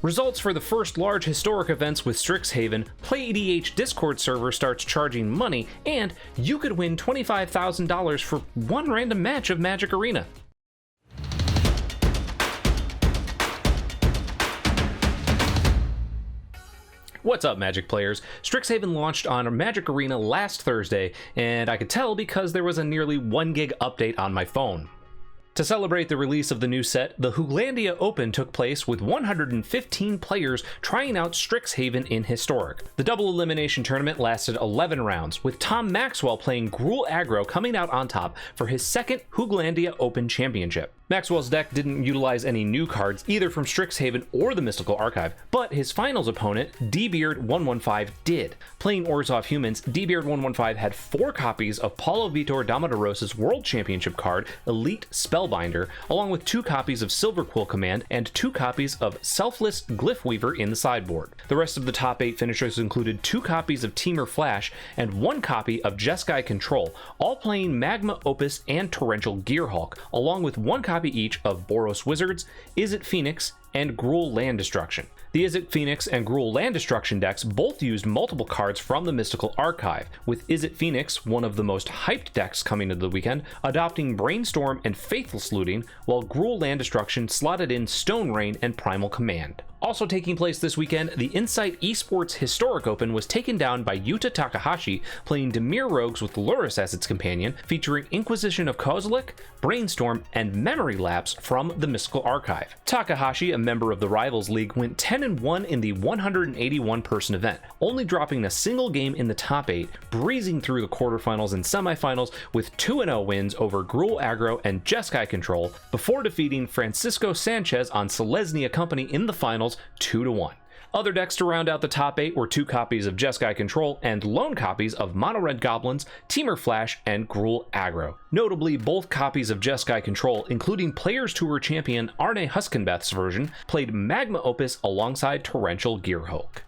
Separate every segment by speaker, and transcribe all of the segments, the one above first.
Speaker 1: Results for the first large historic events with Strixhaven, Playedh Discord server starts charging money, and you could win $25,000 for one random match of Magic Arena. What's up, Magic players? Strixhaven launched on Magic Arena last Thursday, and I could tell because there was a nearly 1 gig update on my phone. To celebrate the release of the new set, the Hooglandia Open took place with 115 players trying out Strixhaven in Historic. The double elimination tournament lasted 11 rounds, with Tom Maxwell playing Gruul Aggro coming out on top for his second Hooglandia Open championship. Maxwell's deck didn't utilize any new cards either from Strixhaven or the Mystical Archive, but his finals opponent, dbeard115, did. Playing Orzhov Humans, dbeard115 had 4 copies of Paulo Vitor Damodarosa's World Championship card, Elite Spellbinder, along with 2 copies of Silverquill Command and 2 copies of Selfless Glyphweaver in the sideboard. The rest of the top 8 finishers included 2 copies of Temur Flash and 1 copy of Jeskai Control, all playing Magma Opus and Torrential Gearhulk, along with 1 copy each of Boros Wizards, Izzet Phoenix, and Gruul Land Destruction. The Izzet Phoenix and Gruul Land Destruction decks both used multiple cards from the Mystical Archive, with Izzet Phoenix, one of the most hyped decks coming into the weekend, adopting Brainstorm and Faithless Looting, while Gruul Land Destruction slotted in Stone Rain and Primal Command. Also taking place this weekend, the Insight Esports Historic Open was taken down by Yuta Takahashi playing Dimir Rogues with Lurrus as its companion, featuring Inquisition of Kozilek, Brainstorm, and Memory Lapse from the Mystical Archive. Takahashi, a member of the Rivals League, went 10-1 in the 181-person event, only dropping a single game in the top 8, breezing through the quarterfinals and semifinals with 2-0 wins over Gruul Aggro and Jeskai Control, before defeating Francisco Sanchez on Selesnya Company in the finals 2-1. Other decks to round out the top 8 were 2 copies of Jeskai Control and lone copies of Mono-Red Goblins, Temur Flash, and Gruul Aggro. Notably, both copies of Jeskai Control, including Players Tour champion Arne Huskenbeth's version, played Magma Opus alongside Torrential Gearhulk.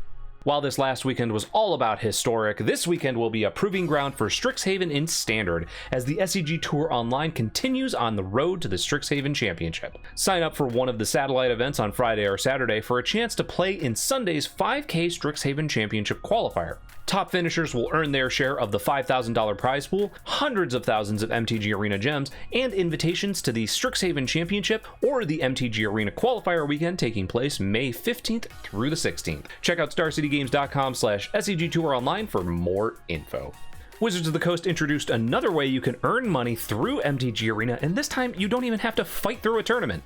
Speaker 1: While this last weekend was all about Historic, this weekend will be a proving ground for Strixhaven in Standard, as the SCG Tour Online continues on the road to the Strixhaven Championship. Sign up for one of the satellite events on Friday or Saturday for a chance to play in Sunday's 5K Strixhaven Championship qualifier. Top finishers will earn their share of the $5,000 prize pool, hundreds of thousands of MTG Arena gems, and invitations to the Strixhaven Championship or the MTG Arena qualifier weekend taking place May 15th through the 16th. Check out starcitygames.com/SCG Tour Online for more info. Wizards of the Coast introduced another way you can earn money through MTG Arena, and this time you don't even have to fight through a tournament.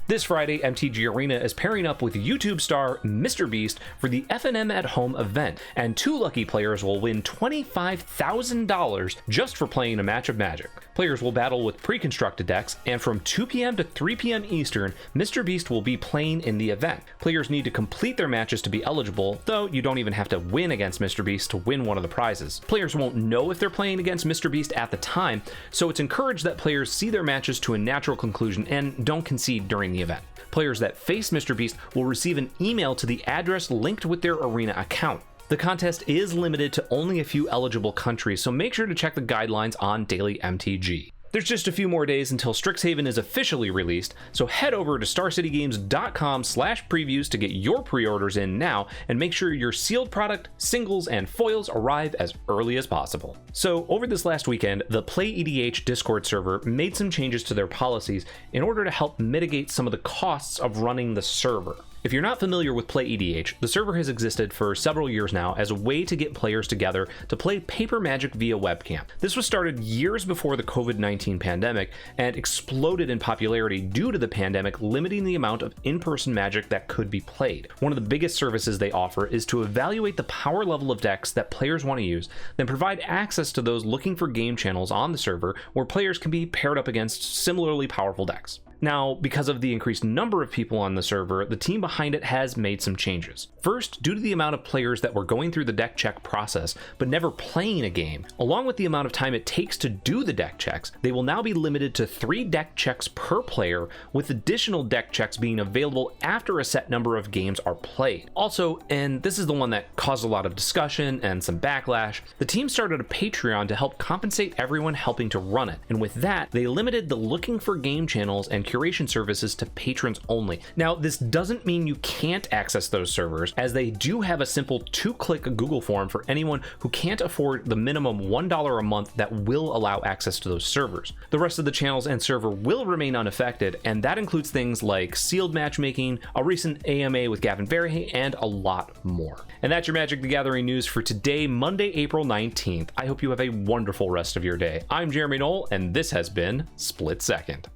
Speaker 1: This Friday, MTG Arena is pairing up with YouTube star MrBeast for the FNM at Home event, and 2 lucky players will win $25,000 just for playing a match of Magic. Players will battle with pre-constructed decks, and from 2 p.m. to 3 p.m. Eastern, MrBeast will be playing in the event. Players need to complete their matches to be eligible, though you don't even have to win against MrBeast to win one of the prizes. Players won't know if they're playing against MrBeast at the time, so it's encouraged that players see their matches to a natural conclusion and don't concede during the event. Players that face MrBeast will receive an email to the address linked with their Arena account. The contest is limited to only a few eligible countries, so make sure to check the guidelines on Daily MTG. There's just a few more days until Strixhaven is officially released, so head over to starcitygames.com/previews to get your pre-orders in now, and make sure your sealed product, singles, and foils arrive as early as possible. So over this last weekend, the Playedh Discord server made some changes to their policies in order to help mitigate some of the costs of running the server. If you're not familiar with Playedh, the server has existed for several years now as a way to get players together to play paper Magic via webcam. This was started years before the COVID-19 pandemic and exploded in popularity due to the pandemic limiting the amount of in-person Magic that could be played. One of the biggest services they offer is to evaluate the power level of decks that players want to use, then provide access to those looking for game channels on the server where players can be paired up against similarly powerful decks. Now, because of the increased number of people on the server, the team behind it has made some changes. First, due to the amount of players that were going through the deck check process but never playing a game, along with the amount of time it takes to do the deck checks, they will now be limited to 3 deck checks per player, with additional deck checks being available after a set number of games are played. Also, and this is the one that caused a lot of discussion and some backlash, the team started a Patreon to help compensate everyone helping to run it, and with that, they limited the looking for game channels and curation services to patrons only. Now, this doesn't mean you can't access those servers, as they do have a simple 2-click Google form for anyone who can't afford the minimum $1 a month that will allow access to those servers. The rest of the channels and server will remain unaffected, and that includes things like sealed matchmaking, a recent AMA with Gavin Verhey, and a lot more. And that's your Magic the Gathering news for today, Monday, April 19th. I hope you have a wonderful rest of your day. I'm Jeremy Knoll, and this has been Split Second.